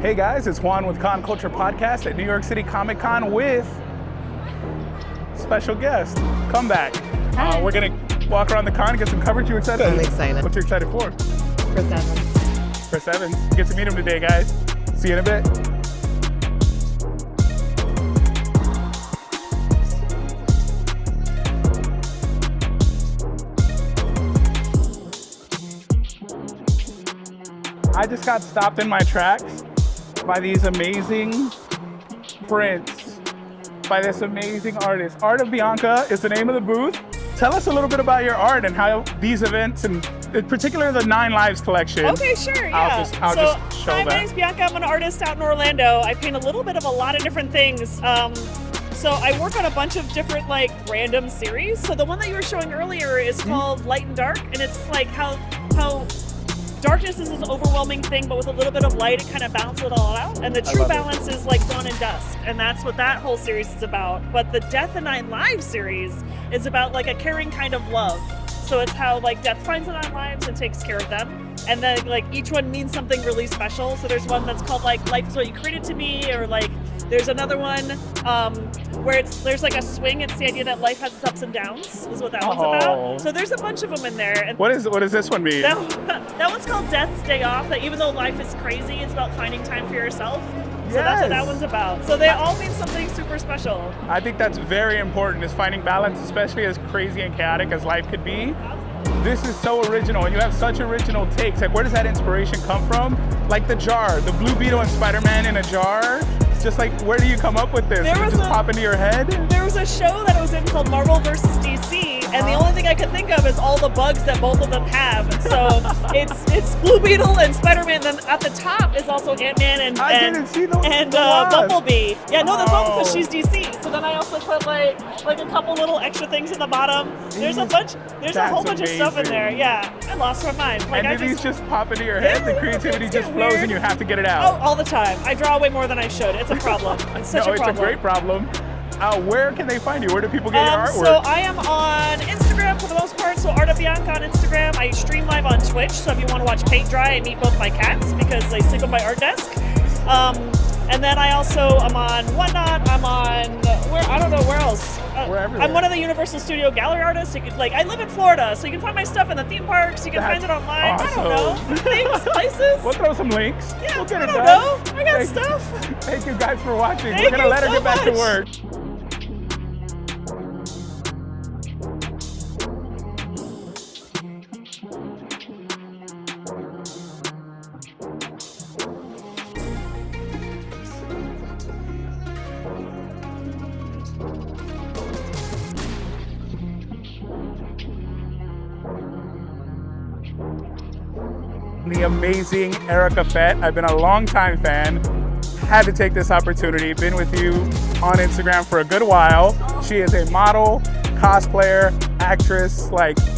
Hey guys, it's Juan with Con Culture Podcast at New York City Comic Con with special guest, Comeback. We're gonna walk around the con and get some coverage. You excited? I'm excited. What you excited for? Chris Evans. Chris Evans. Get to meet him today, guys. See you in a bit. I just got stopped in my tracks by these amazing prints by this amazing artist. Art of Bianca is the name of the booth. Tell us a little bit about your art and how these events, and in particular the 9 Lives collection. Okay, sure, yeah. I'll just show hi, that. my name's Bianca. I'm an artist out in Orlando. I paint a little bit of a lot of different things. So I work on a bunch of different random series. So the one that you were showing earlier is called Light and Dark, and it's like how darkness is this overwhelming thing, but with a little bit of light, it kind of balances it all out. And the true balance is like dawn and dusk, and that's what that whole series is about. But the Death and 9 Lives series is about like a caring kind of love. So it's how Death finds the 9 lives and takes care of them, and then each one means something really special. So there's one that's called Life is What You Created to Me, or there's another one where there's a swing. It's the idea that life has its ups and downs, is what that one's about. So there's a bunch of them in there. And what does this one mean? That one's called Death's Day Off. That even though life is crazy, it's about finding time for yourself. So that's what that one's about. So they all mean something super special. I think that's very important, is finding balance, especially as crazy and chaotic as life could be. This is so original, and you have such original takes. Where does that inspiration come from? The jar, the Blue Beetle and Spider-Man in a jar. Just where do you come up with this? Did it just pop into your head? There was a show that I was in called Marvel vs. DC, and the only thing I could think of is all the bugs that both of them have. So it's Blue Beetle and Spider-Man. Then at the top is also Ant-Man and Bumblebee. Yeah, no, that's not because she's DC. So then I also put like a couple little extra things in the bottom. There's a whole bunch of stuff in there. Yeah, I lost my mind. And these just pop into your head. The creativity just flows, and you have to get it out. Oh, all the time. I draw way more than I should. It's a problem. It's such a problem. It's a great problem. Where can they find you? Where do people get your artwork? So I am on Instagram for the most part. So Art of Bianca on Instagram. I stream live on Twitch. So if you want to watch paint dry, I meet both my cats because they sleep on my art desk. And then I also am on Whatnot. I'm on I don't know where else. I'm one of the Universal Studio gallery artists. You could, I live in Florida, so you can find my stuff in the theme parks. You can find it online. Awesome. I don't know. Things, places. We'll throw some links. Yeah, we'll get I it don't done. know. I got stuff. Thank you guys for watching. Thank We're going to let her so get back to much. work. The amazing Erica Fett. I've been a long-time fan. Had to take this opportunity. Been with you on Instagram for a good while. She is a model, cosplayer, actress.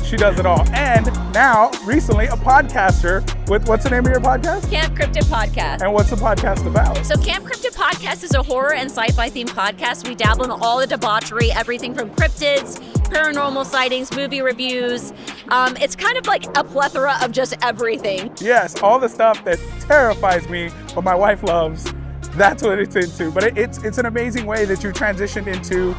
She does it all. And now, recently, a podcaster with, what's the name of your podcast? Camp Cryptid Podcast. And what's the podcast about? So Camp Cryptid Podcast is a horror and sci-fi themed podcast. We dabble in all the debauchery, everything from cryptids, paranormal sightings, movie reviews. It's kind of like a plethora of just everything. Yes, all the stuff that terrifies me, but my wife loves. That's what it's into. But it's an amazing way that you transitioned into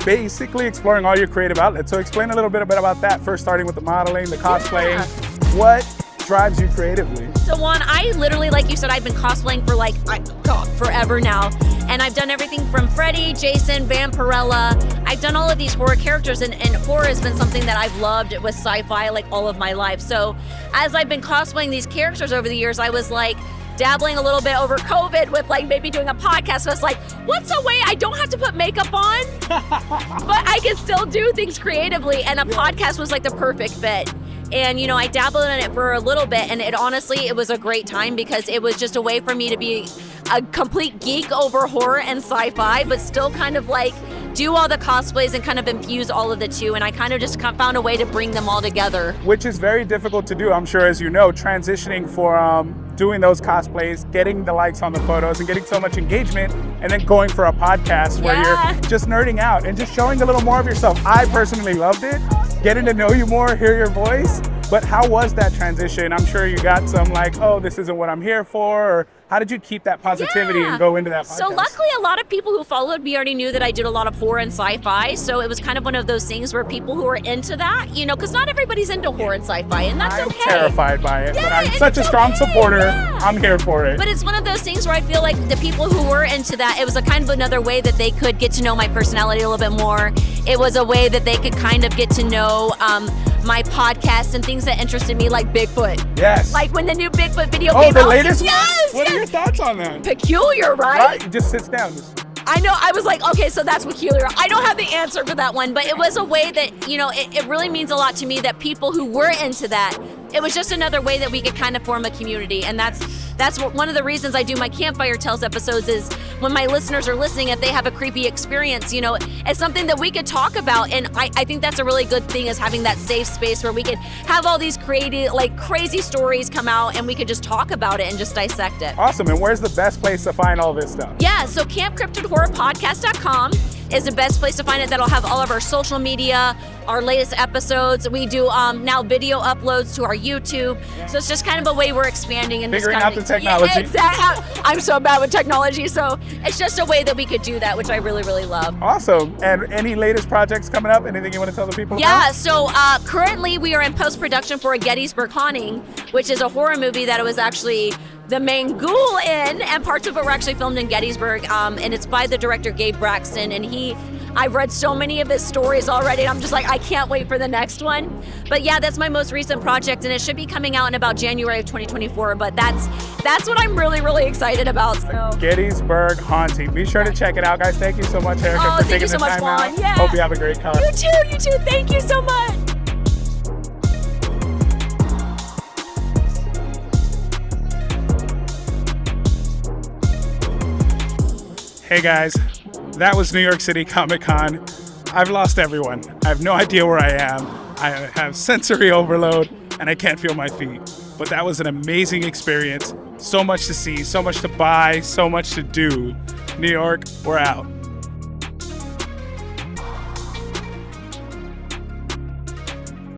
basically exploring all your creative outlets. So explain a little bit about that, first starting with the modeling, the cosplaying. Yeah. What drives you creatively? So Juan, I literally, like you said, I've been cosplaying for forever now. And I've done everything from Freddy, Jason, Vampirella. I've done all of these horror characters, and horror has been something that I've loved with sci-fi all of my life. So as I've been cosplaying these characters over the years, I was dabbling a little bit over COVID with maybe doing a podcast. So I was what's a way I don't have to put makeup on, but I can still do things creatively? And a podcast was the perfect fit. And, I dabbled in it for a little bit, and it was a great time because it was just a way for me to be a complete geek over horror and sci-fi, but still kind of do all the cosplays and kind of infuse all of the two. And I kind of just found a way to bring them all together. Which is very difficult to do, I'm sure, as you know, transitioning from doing those cosplays, getting the likes on the photos and getting so much engagement, and then going for a podcast where you're just nerding out and just showing a little more of yourself. I personally loved it. Getting to know you more, hear your voice. But how was that transition? I'm sure you got some like, oh, this isn't what I'm here for, or how did you keep that positivity and go into that podcast? So luckily, a lot of people who followed me already knew that I did a lot of horror and sci-fi. So it was kind of one of those things where people who are into that, you know, because not everybody's into horror and sci-fi, and that's I'm okay. terrified by it, but Yeah, I'm and such a it's strong okay, supporter. yeah. I'm here for it. But it's one of those things where I feel like the people who were into that, it was a kind of another way that they could get to know my personality a little bit more. It was a way that they could kind of get to know my podcast and things that interested me, like Bigfoot. Yes. Like when the new Bigfoot video Oh, came the out. latest Yes, one? What are your yes. thoughts on that? Peculiar, right? Right, it just sits down. I know, I was like, okay, so that's peculiar. I don't have the answer for that one, but it was a way that, you know, it really means a lot to me that people who were into that, it was just another way that we could kind of form a community. And that's what, one of the reasons I do my Campfire Tales episodes is when my listeners are listening, if they have a creepy experience, you know, it's something that we could talk about. And I think that's a really good thing, is having that safe space where we could have all these creative, like crazy stories come out and we could just talk about it and just dissect it. Awesome. And where's the best place to find all this stuff? Yeah, so campcryptidhorrorpodcast.com is the best place to find it. That'll have all of our social media, our latest episodes. We do now video uploads to our YouTube. So it's just kind of a way we're expanding and Figuring just kind out of, the technology. Yeah, exactly. I'm so bad with technology, so it's just a way that we could do that, which I really, really love. Awesome. And any latest projects coming up? Anything you want to tell the people Yeah, about? so currently we are in post-production for a Gettysburg Haunting, which is a horror movie that it was actually the main ghoul in, and parts of it were actually filmed in Gettysburg, and it's by the director Gabe Braxton, and I've read so many of his stories already, and I'm just like, I can't wait for the next one. But yeah, that's my most recent project, and it should be coming out in about January of 2024, but that's what I'm really, really excited about. So. Gettysburg Haunting. Be sure to check it out, guys. Thank you so much, Erica, Oh, for thank you taking so the much, time Juan. out. Yeah. Hope you have a great con. You too, thank you so much. Hey guys, that was New York City Comic Con. I've lost everyone. I have no idea where I am. I have sensory overload and I can't feel my feet. But that was an amazing experience. So much to see, so much to buy, so much to do. New York, we're out.